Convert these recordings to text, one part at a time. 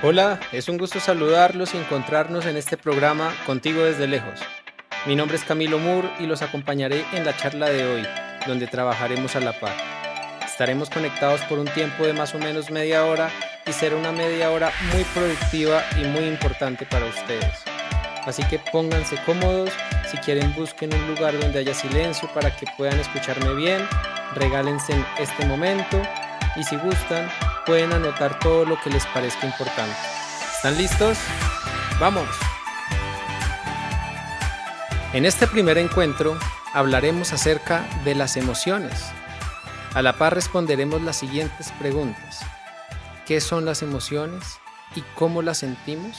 Hola, es un gusto saludarlos y encontrarnos en este programa Contigo desde lejos. Mi nombre es Camilo Moore y los acompañaré en la charla de hoy, donde trabajaremos a la par. Estaremos conectados por un tiempo de más o menos media hora y será una media hora muy productiva y muy importante para ustedes. Así que pónganse cómodos, si quieren busquen un lugar donde haya silencio para que puedan escucharme bien, regálense en este momento y si gustan pueden anotar todo lo que les parezca importante. ¿Están listos? ¡Vamos! En este primer encuentro hablaremos acerca de las emociones. A la par responderemos las siguientes preguntas. ¿Qué son las emociones y cómo las sentimos?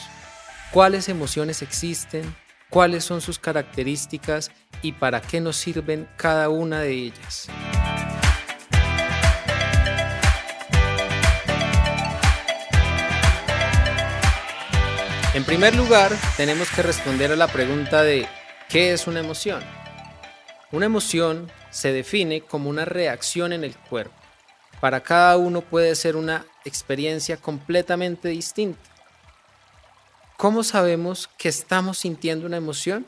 ¿Cuáles emociones existen? ¿Cuáles son sus características y para qué nos sirven cada una de ellas? En primer lugar, tenemos que responder a la pregunta de ¿qué es una emoción? Una emoción se define como una reacción en el cuerpo. Para cada uno puede ser una experiencia completamente distinta. ¿Cómo sabemos que estamos sintiendo una emoción?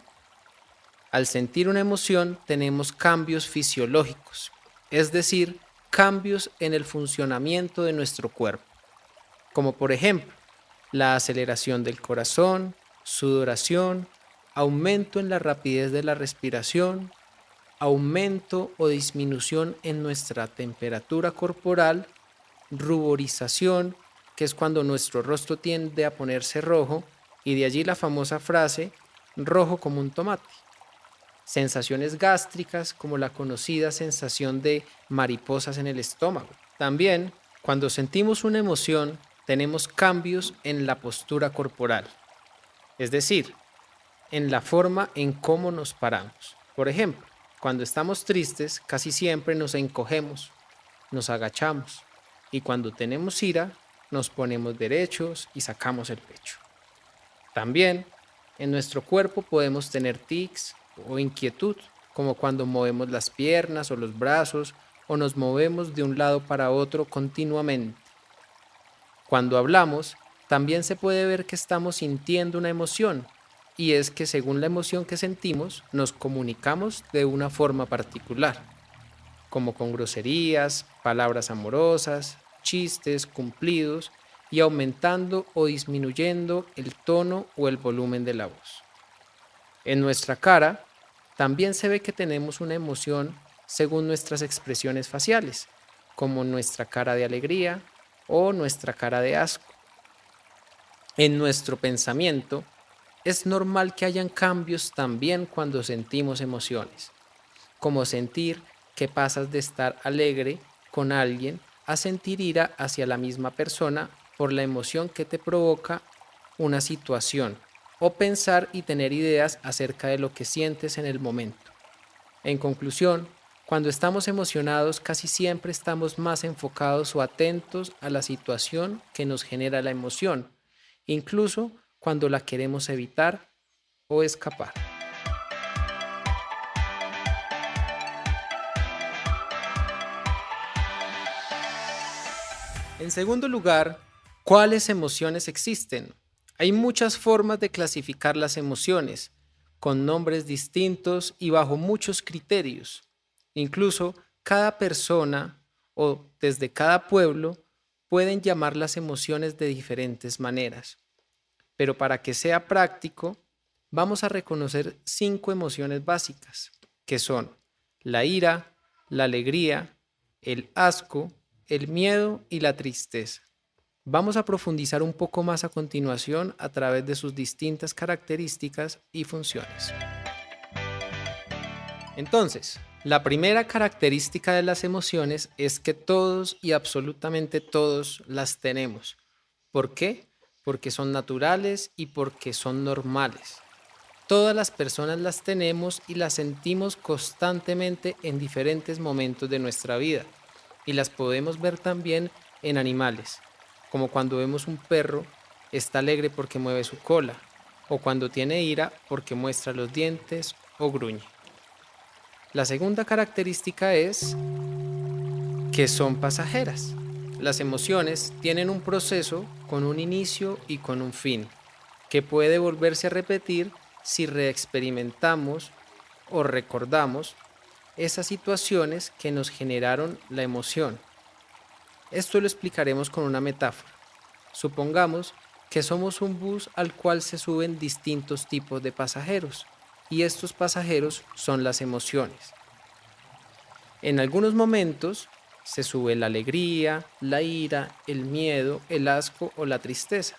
Al sentir una emoción tenemos cambios fisiológicos, es decir, cambios en el funcionamiento de nuestro cuerpo, como por ejemplo, la aceleración del corazón, sudoración, aumento en la rapidez de la respiración, aumento o disminución en nuestra temperatura corporal, ruborización, que es cuando nuestro rostro tiende a ponerse rojo, y de allí la famosa frase, rojo como un tomate. Sensaciones gástricas, como la conocida sensación de mariposas en el estómago. También, cuando sentimos una emoción, tenemos cambios en la postura corporal, es decir, en la forma en cómo nos paramos. Por ejemplo, cuando estamos tristes, casi siempre nos encogemos, nos agachamos, y cuando tenemos ira, nos ponemos derechos y sacamos el pecho. También, en nuestro cuerpo podemos tener tics o inquietud, como cuando movemos las piernas o los brazos o nos movemos de un lado para otro continuamente. Cuando hablamos, también se puede ver que estamos sintiendo una emoción, y es que según la emoción que sentimos, nos comunicamos de una forma particular, como con groserías, palabras amorosas, chistes, cumplidos, y aumentando o disminuyendo el tono o el volumen de la voz. En nuestra cara, también se ve que tenemos una emoción según nuestras expresiones faciales, como nuestra cara de alegría o nuestra cara de asco. En nuestro pensamiento, es normal que hayan cambios también cuando sentimos emociones, como sentir que pasas de estar alegre con alguien a sentir ira hacia la misma persona por la emoción que te provoca una situación, o pensar y tener ideas acerca de lo que sientes en el momento. En conclusión, cuando estamos emocionados casi siempre estamos más enfocados o atentos a la situación que nos genera la emoción, incluso cuando la queremos evitar o escapar. En segundo lugar, ¿cuáles emociones existen? Hay muchas formas de clasificar las emociones, con nombres distintos y bajo muchos criterios. Incluso cada persona o desde cada pueblo pueden llamar las emociones de diferentes maneras. Pero para que sea práctico, vamos a reconocer 5 emociones básicas, que son la ira, la alegría, el asco, el miedo y la tristeza. Vamos a profundizar un poco más a continuación a través de sus distintas características y funciones. Entonces, la primera característica de las emociones es que todos y absolutamente todos las tenemos. ¿Por qué? Porque son naturales y porque son normales. Todas las personas las tenemos y las sentimos constantemente en diferentes momentos de nuestra vida. Y las podemos ver también en animales, como cuando vemos un perro, está alegre porque mueve su cola, o cuando tiene ira porque muestra los dientes o gruñe. La segunda característica es que son pasajeras. las emociones tienen un proceso con un inicio y con un fin, que puede volverse a repetir si reexperimentamos o recordamos esas situaciones que nos generaron la emoción. Esto lo explicaremos con una metáfora. Supongamos que somos un bus al cual se suben distintos tipos de pasajeros, y estos pasajeros son las emociones. En algunos momentos se sube la alegría, la ira, el miedo, el asco o la tristeza.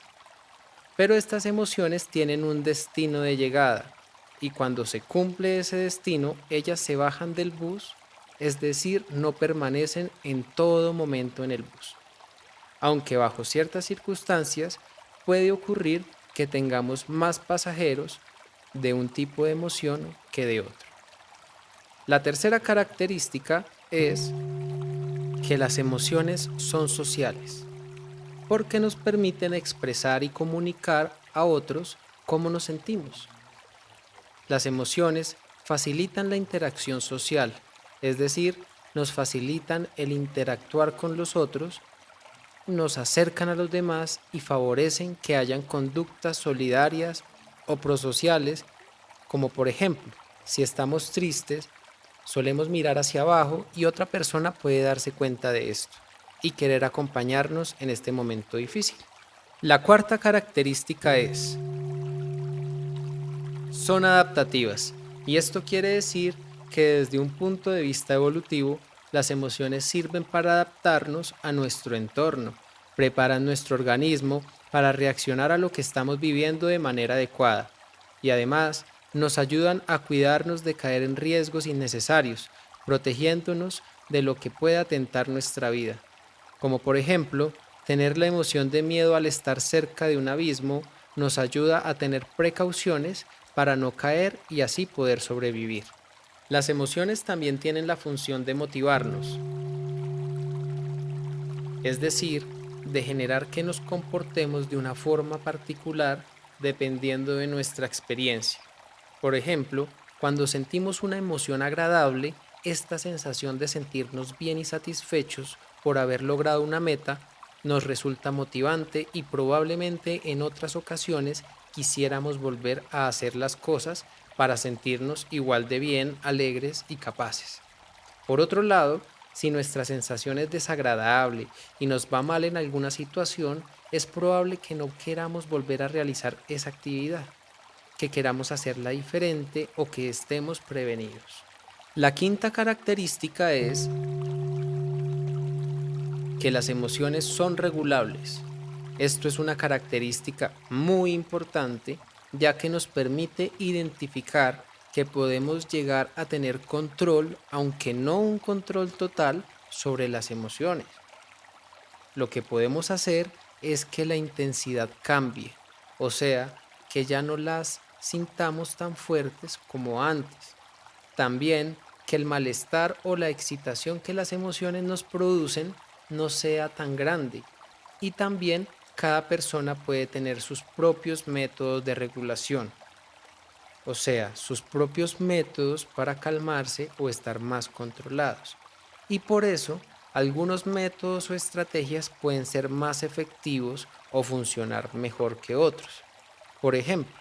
Pero estas emociones tienen un destino de llegada, y cuando se cumple ese destino, ellas se bajan del bus, es decir, no permanecen en todo momento en el bus. Aunque bajo ciertas circunstancias puede ocurrir que tengamos más pasajeros de un tipo de emoción que de otro. La tercera característica es que las emociones son sociales, porque nos permiten expresar y comunicar a otros cómo nos sentimos. Las emociones facilitan la interacción social, es decir, nos facilitan el interactuar con los otros, nos acercan a los demás y favorecen que hayan conductas solidarias o prosociales, como por ejemplo, si estamos tristes, solemos mirar hacia abajo y otra persona puede darse cuenta de esto y querer acompañarnos en este momento difícil. La cuarta característica es, son adaptativas, y esto quiere decir que desde un punto de vista evolutivo, las emociones sirven para adaptarnos a nuestro entorno, preparan nuestro organismo para reaccionar a lo que estamos viviendo de manera adecuada y además nos ayudan a cuidarnos de caer en riesgos innecesarios, protegiéndonos de lo que pueda atentar nuestra vida, como por ejemplo, tener la emoción de miedo al estar cerca de un abismo nos ayuda a tener precauciones para no caer y así poder sobrevivir. Las emociones también tienen la función de motivarnos, es decir, de generar que nos comportemos de una forma particular dependiendo de nuestra experiencia. Por ejemplo, cuando sentimos una emoción agradable, esta sensación de sentirnos bien y satisfechos por haber logrado una meta nos resulta motivante y probablemente en otras ocasiones quisiéramos volver a hacer las cosas para sentirnos igual de bien, alegres y capaces. Por otro lado, si nuestra sensación es desagradable y nos va mal en alguna situación, es probable que no queramos volver a realizar esa actividad, que queramos hacerla diferente o que estemos prevenidos. La quinta característica es que las emociones son regulables. Esto es una característica muy importante, ya que nos permite identificar que podemos llegar a tener control, aunque no un control total, sobre las emociones. Lo que podemos hacer es que la intensidad cambie, o sea, que ya no las sintamos tan fuertes como antes. También que el malestar o la excitación que las emociones nos producen no sea tan grande. Y también cada persona puede tener sus propios métodos de regulación, o sea, sus propios métodos para calmarse o estar más controlados. Y por eso, algunos métodos o estrategias pueden ser más efectivos o funcionar mejor que otros. Por ejemplo,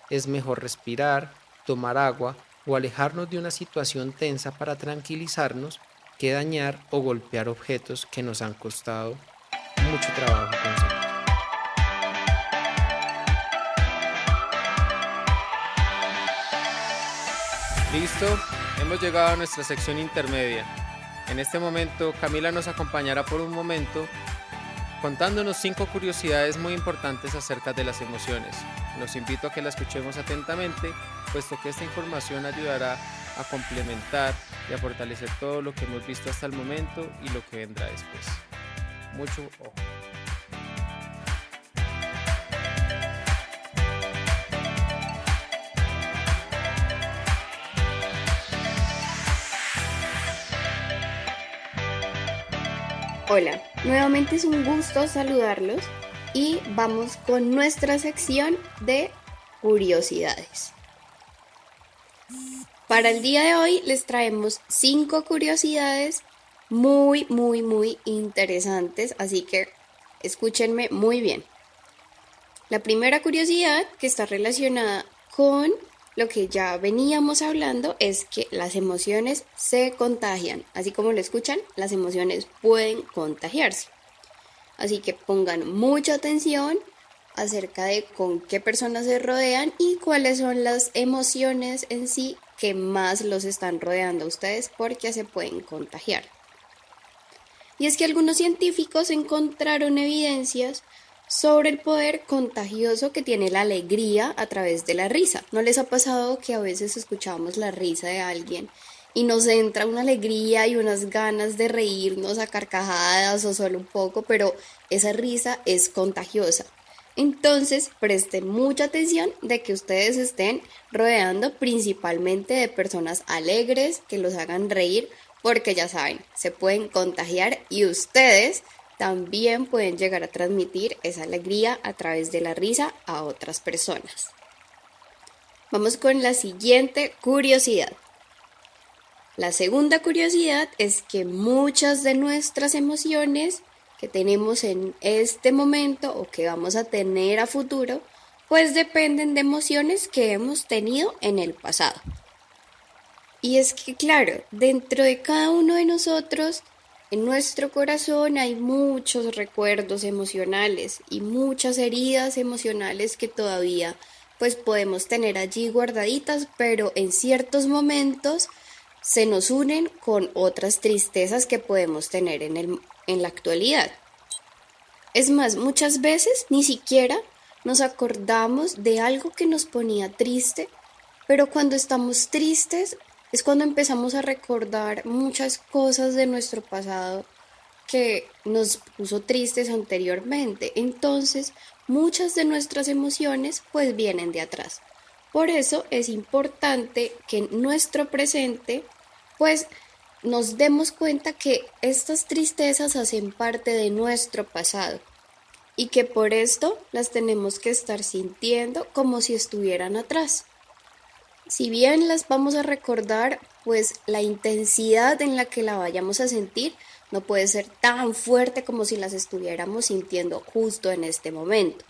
es mejor respirar, tomar agua o alejarnos de una situación tensa para tranquilizarnos que dañar o golpear objetos que nos han costado mucho trabajo conseguir. Listo, hemos llegado a nuestra sección intermedia. En este momento, Camila nos acompañará por un momento contándonos 5 curiosidades muy importantes acerca de las emociones. Los invito a que la escuchemos atentamente, puesto que esta información ayudará a complementar y a fortalecer todo lo que hemos visto hasta el momento y lo que vendrá después. Mucho ojo. Hola, nuevamente es un gusto saludarlos y vamos con nuestra sección de curiosidades. Para el día de hoy les traemos 5 curiosidades muy, muy, muy interesantes, así que escúchenme muy bien. La primera curiosidad que está relacionada con lo que ya veníamos hablando es que las emociones se contagian. Así como lo escuchan, las emociones pueden contagiarse. Así que pongan mucha atención acerca de con qué personas se rodean y cuáles son las emociones en sí que más los están rodeando a ustedes porque se pueden contagiar. Y es que algunos científicos encontraron evidencias sobre el poder contagioso que tiene la alegría a través de la risa. ¿No les ha pasado que a veces escuchamos la risa de alguien y nos entra una alegría y unas ganas de reírnos a carcajadas o solo un poco, pero esa risa es contagiosa? Entonces, presten mucha atención de que ustedes estén rodeando principalmente de personas alegres que los hagan reír, porque ya saben, se pueden contagiar y ustedes también pueden llegar a transmitir esa alegría a través de la risa a otras personas. Vamos con la siguiente curiosidad. La segunda curiosidad es que muchas de nuestras emociones que tenemos en este momento o que vamos a tener a futuro, pues dependen de emociones que hemos tenido en el pasado. Y es que, claro, dentro de cada uno de nosotros, en nuestro corazón hay muchos recuerdos emocionales y muchas heridas emocionales que todavía pues podemos tener allí guardaditas, pero en ciertos momentos se nos unen con otras tristezas que podemos tener en la actualidad. Es más, muchas veces ni siquiera nos acordamos de algo que nos ponía triste, pero cuando estamos tristes es cuando empezamos a recordar muchas cosas de nuestro pasado que nos puso tristes anteriormente. Entonces, muchas de nuestras emociones pues vienen de atrás. Por eso es importante que en nuestro presente pues nos demos cuenta que estas tristezas hacen parte de nuestro pasado y que por esto las tenemos que estar sintiendo como si estuvieran atrás. Si bien las vamos a recordar, pues la intensidad en la que la vayamos a sentir no puede ser tan fuerte como si las estuviéramos sintiendo justo en este momento.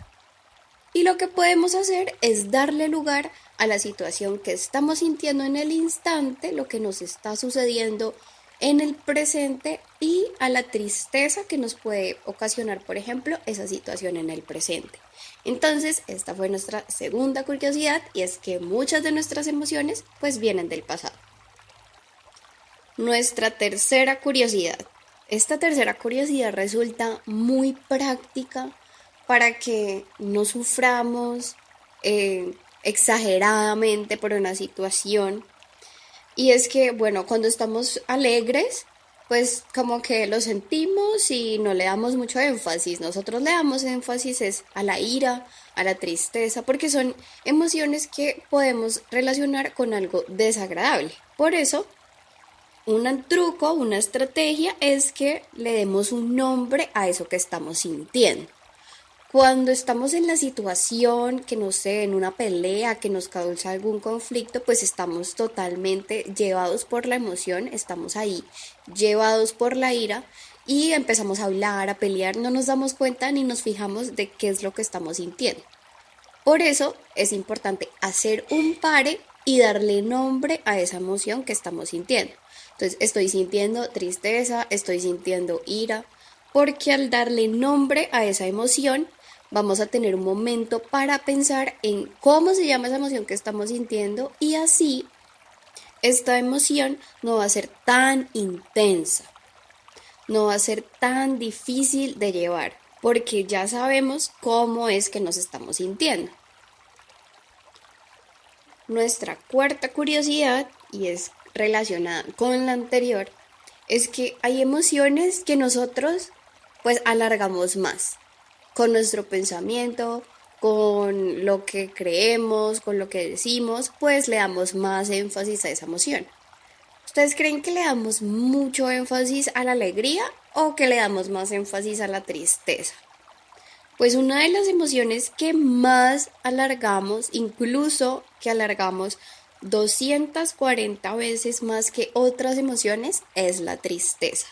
Y lo que podemos hacer es darle lugar a la situación que estamos sintiendo en el instante, lo que nos está sucediendo en el presente y a la tristeza que nos puede ocasionar, por ejemplo, esa situación en el presente. Entonces, esta fue nuestra segunda curiosidad y es que muchas de nuestras emociones pues vienen del pasado. Nuestra tercera curiosidad. Esta tercera curiosidad resulta muy práctica para que no suframos exageradamente por una situación. Y es que, bueno, cuando estamos alegres, pues como que lo sentimos y no le damos mucho énfasis. Nosotros le damos énfasis es a la ira, a la tristeza, porque son emociones que podemos relacionar con algo desagradable. Por eso, un truco, una estrategia es que le demos un nombre a eso que estamos sintiendo. Cuando estamos en la situación, que no sé, en una pelea, que nos causa algún conflicto, pues estamos totalmente llevados por la emoción, estamos ahí llevados por la ira y empezamos a hablar, a pelear, no nos damos cuenta ni nos fijamos de qué es lo que estamos sintiendo. Por eso es importante hacer un pare y darle nombre a esa emoción que estamos sintiendo. Entonces, estoy sintiendo tristeza, estoy sintiendo ira, porque al darle nombre a esa emoción, vamos a tener un momento para pensar en cómo se llama esa emoción que estamos sintiendo y así esta emoción no va a ser tan intensa, no va a ser tan difícil de llevar, porque ya sabemos cómo es que nos estamos sintiendo. Nuestra cuarta curiosidad, y es relacionada con la anterior, es que hay emociones que nosotros pues alargamos más. Con nuestro pensamiento, con lo que creemos, con lo que decimos, pues le damos más énfasis a esa emoción. ¿Ustedes creen que le damos mucho énfasis a la alegría o que le damos más énfasis a la tristeza? Pues una de las emociones que más alargamos, incluso que alargamos 240 veces más que otras emociones, es la tristeza.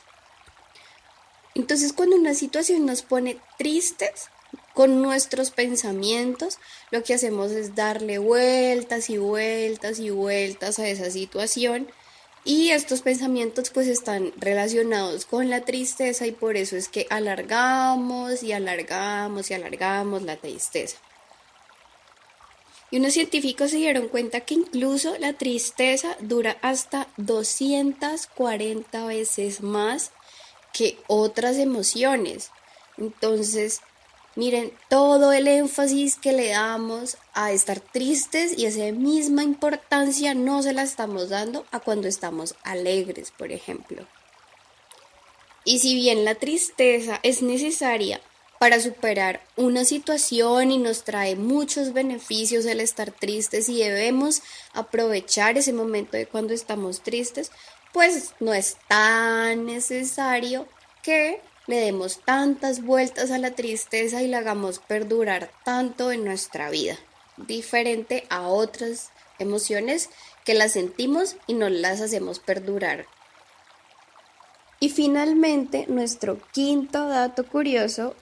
Entonces, cuando una situación nos pone tristes, con nuestros pensamientos, lo que hacemos es darle vueltas y vueltas y vueltas a esa situación y estos pensamientos pues están relacionados con la tristeza y por eso es que alargamos y alargamos y alargamos la tristeza. Y unos científicos se dieron cuenta que incluso la tristeza dura hasta 240 veces más que otras emociones. Entonces, miren, todo el énfasis que le damos a estar tristes y esa misma importancia no se la estamos dando a cuando estamos alegres, por ejemplo. Y si bien la tristeza es necesaria para superar una situación y nos trae muchos beneficios el estar tristes y debemos aprovechar ese momento de cuando estamos tristes, pues no es tan necesario que le demos tantas vueltas a la tristeza y la hagamos perdurar tanto en nuestra vida, diferente a otras emociones que las sentimos y no las hacemos perdurar. Y finalmente, nuestro quinto dato curioso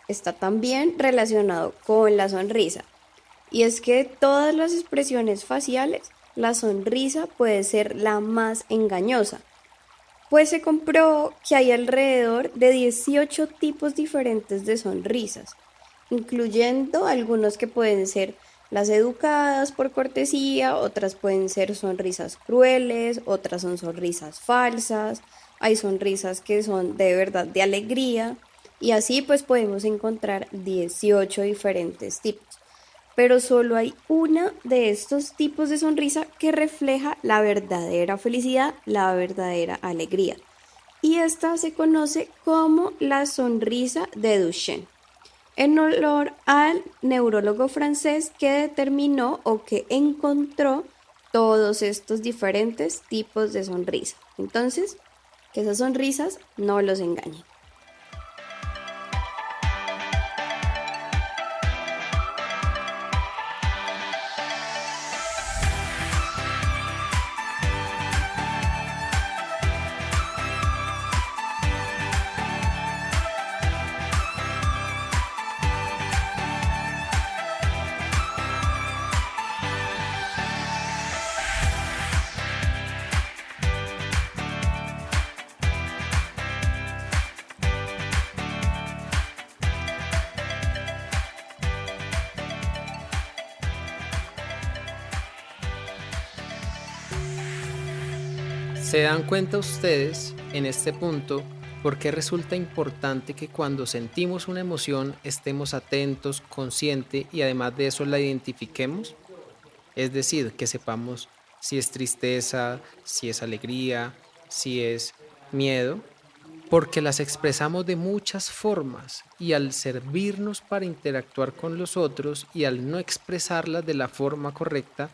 está también relacionado con la sonrisa. Y es que de todas las expresiones faciales, la sonrisa puede ser la más engañosa, pues se comprobó que hay alrededor de 18 tipos diferentes de sonrisas, incluyendo algunos que pueden ser las educadas por cortesía, otras pueden ser sonrisas crueles, otras son sonrisas falsas, hay sonrisas que son de verdad de alegría y así pues podemos encontrar 18 diferentes tipos. Pero solo hay una de estos tipos de sonrisa que refleja la verdadera felicidad, la verdadera alegría. Y esta se conoce como la sonrisa de Duchenne, en honor al neurólogo francés que determinó o que encontró todos estos diferentes tipos de sonrisa. Entonces, que esas sonrisas no los engañen. ¿Se dan cuenta ustedes en este punto por qué resulta importante que cuando sentimos una emoción estemos atentos, conscientes y además de eso la identifiquemos? Es decir, que sepamos si es tristeza, si es alegría, si es miedo, porque las expresamos de muchas formas y al servirnos para interactuar con los otros y al no expresarlas de la forma correcta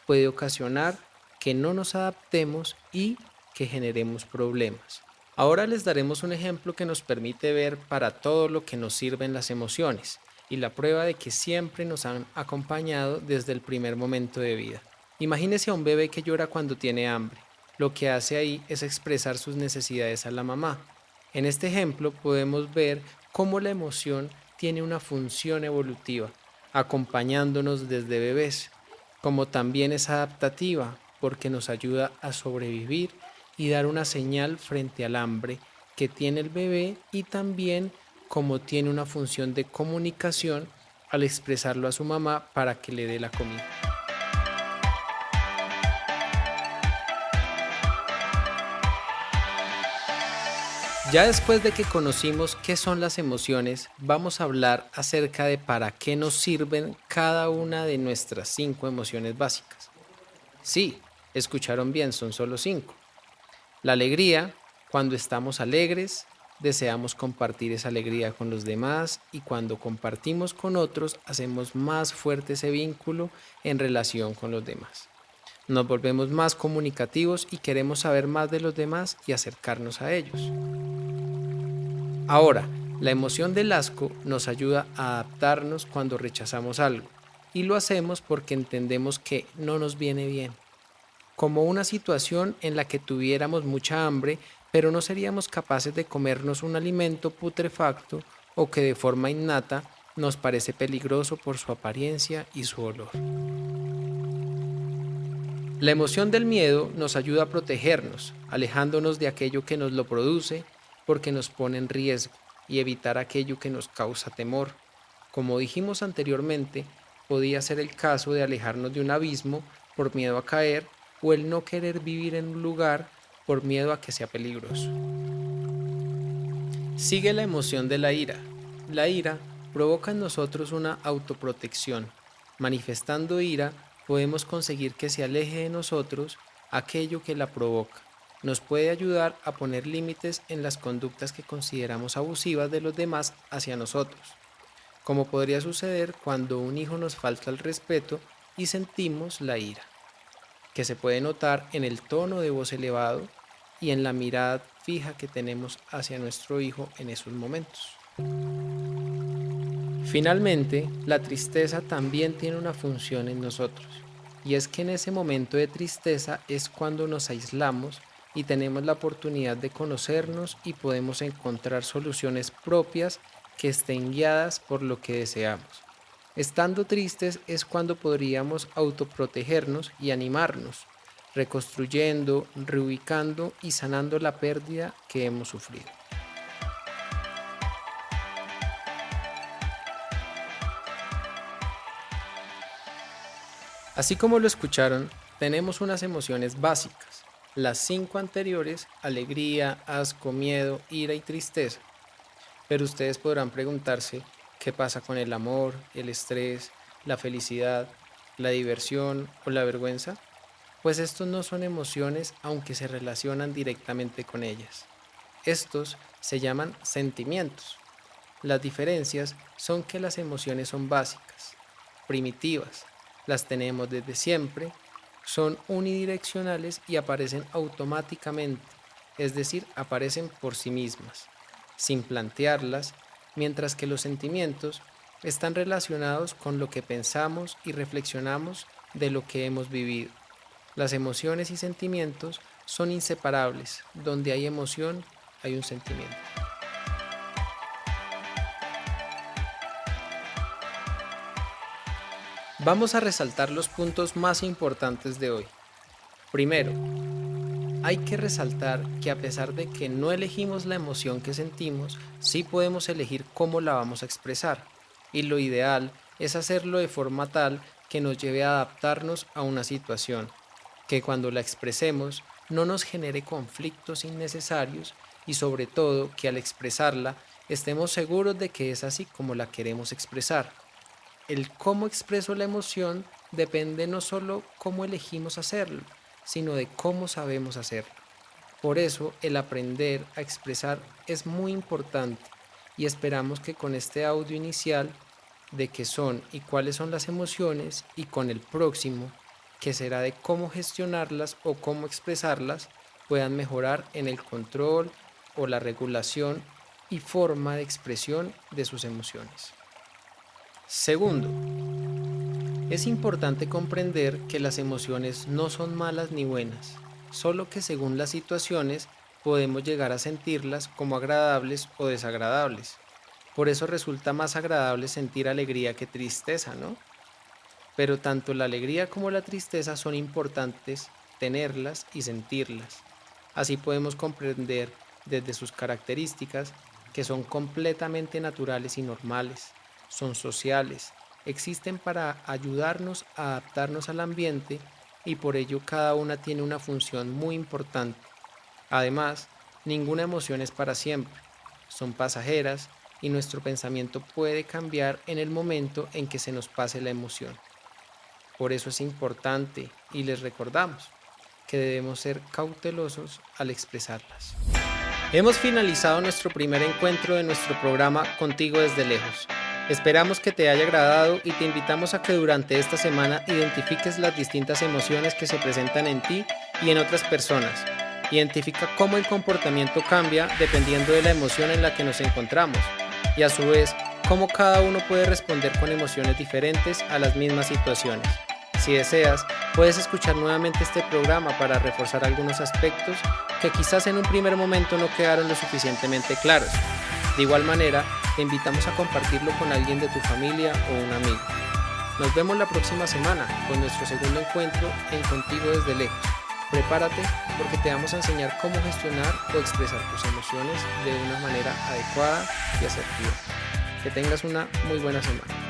puede ocasionar que no nos adaptemos y que generemos problemas. Ahora les daremos un ejemplo que nos permite ver para todo lo que nos sirven las emociones y la prueba de que siempre nos han acompañado desde el primer momento de vida. Imagínese a un bebé que llora cuando tiene hambre. Lo que hace ahí es expresar sus necesidades a la mamá. En este ejemplo podemos ver cómo la emoción tiene una función evolutiva, acompañándonos desde bebés, como también es adaptativa porque nos ayuda a sobrevivir y dar una señal frente al hambre que tiene el bebé y también como tiene una función de comunicación al expresarlo a su mamá para que le dé la comida. Ya después de que conocimos qué son las emociones, vamos a hablar acerca de para qué nos sirven cada una de nuestras 5 emociones básicas. Sí, escucharon bien, son solo 5. La alegría, cuando estamos alegres, deseamos compartir esa alegría con los demás y cuando compartimos con otros, hacemos más fuerte ese vínculo en relación con los demás. Nos volvemos más comunicativos y queremos saber más de los demás y acercarnos a ellos. Ahora, la emoción del asco nos ayuda a adaptarnos cuando rechazamos algo y lo hacemos porque entendemos que no nos viene bien. Como una situación en la que tuviéramos mucha hambre, pero no seríamos capaces de comernos un alimento putrefacto o que de forma innata nos parece peligroso por su apariencia y su olor. La emoción del miedo nos ayuda a protegernos, alejándonos de aquello que nos lo produce porque nos pone en riesgo y evitar aquello que nos causa temor. Como dijimos anteriormente, podía ser el caso de alejarnos de un abismo por miedo a caer o el no querer vivir en un lugar por miedo a que sea peligroso. Sigue la emoción de la ira. La ira provoca en nosotros una autoprotección. Manifestando ira, podemos conseguir que se aleje de nosotros aquello que la provoca. Nos puede ayudar a poner límites en las conductas que consideramos abusivas de los demás hacia nosotros, como podría suceder cuando un hijo nos falta el respeto y sentimos la ira, que se puede notar en el tono de voz elevado y en la mirada fija que tenemos hacia nuestro hijo en esos momentos. Finalmente, la tristeza también tiene una función en nosotros, y es que en ese momento de tristeza es cuando nos aislamos y tenemos la oportunidad de conocernos y podemos encontrar soluciones propias que estén guiadas por lo que deseamos. Estando tristes es cuando podríamos autoprotegernos y animarnos, reconstruyendo, reubicando y sanando la pérdida que hemos sufrido. Así como lo escucharon, tenemos unas emociones básicas, las 5 anteriores: alegría, asco, miedo, ira y tristeza. Pero ustedes podrán preguntarse, ¿qué pasa con el amor, el estrés, la felicidad, la diversión o la vergüenza? Pues estos no son emociones, aunque se relacionan directamente con ellas. Estos se llaman sentimientos. Las diferencias son que las emociones son básicas, primitivas, las tenemos desde siempre, son unidireccionales y aparecen automáticamente, es decir, aparecen por sí mismas, sin plantearlas, mientras que los sentimientos están relacionados con lo que pensamos y reflexionamos de lo que hemos vivido. Las emociones y sentimientos son inseparables. Donde hay emoción, hay un sentimiento. Vamos a resaltar los puntos más importantes de hoy. Primero, hay que resaltar que a pesar de que no elegimos la emoción que sentimos, sí podemos elegir cómo la vamos a expresar. Y lo ideal es hacerlo de forma tal que nos lleve a adaptarnos a una situación, que cuando la expresemos no nos genere conflictos innecesarios y sobre todo que al expresarla estemos seguros de que es así como la queremos expresar. El cómo expreso la emoción depende no solo cómo elegimos hacerlo, sino de cómo sabemos hacerlo. Por eso el aprender a expresar es muy importante y esperamos que con este audio inicial de qué son y cuáles son las emociones y con el próximo, que será de cómo gestionarlas o cómo expresarlas, puedan mejorar en el control o la regulación y forma de expresión de sus emociones. Segundo, es importante comprender que las emociones no son malas ni buenas, solo que según las situaciones podemos llegar a sentirlas como agradables o desagradables. Por eso resulta más agradable sentir alegría que tristeza, ¿no? Pero tanto la alegría como la tristeza son importantes tenerlas y sentirlas. Así podemos comprender desde sus características que son completamente naturales y normales, son sociales, existen para ayudarnos a adaptarnos al ambiente y por ello cada una tiene una función muy importante. Además, ninguna emoción es para siempre, son pasajeras y nuestro pensamiento puede cambiar en el momento en que se nos pase la emoción. Por eso es importante y les recordamos que debemos ser cautelosos al expresarlas. Hemos finalizado nuestro primer encuentro de nuestro programa Contigo desde lejos. Esperamos que te haya agradado y te invitamos a que durante esta semana identifiques las distintas emociones que se presentan en ti y en otras personas. Identifica cómo el comportamiento cambia dependiendo de la emoción en la que nos encontramos y a su vez cómo cada uno puede responder con emociones diferentes a las mismas situaciones. Si deseas, puedes escuchar nuevamente este programa para reforzar algunos aspectos que quizás en un primer momento no quedaron lo suficientemente claros. De igual manera, te invitamos a compartirlo con alguien de tu familia o un amigo. Nos vemos la próxima semana con nuestro segundo encuentro en Contigo desde lejos. Prepárate porque te vamos a enseñar cómo gestionar o expresar tus emociones de una manera adecuada y asertiva. Que tengas una muy buena semana.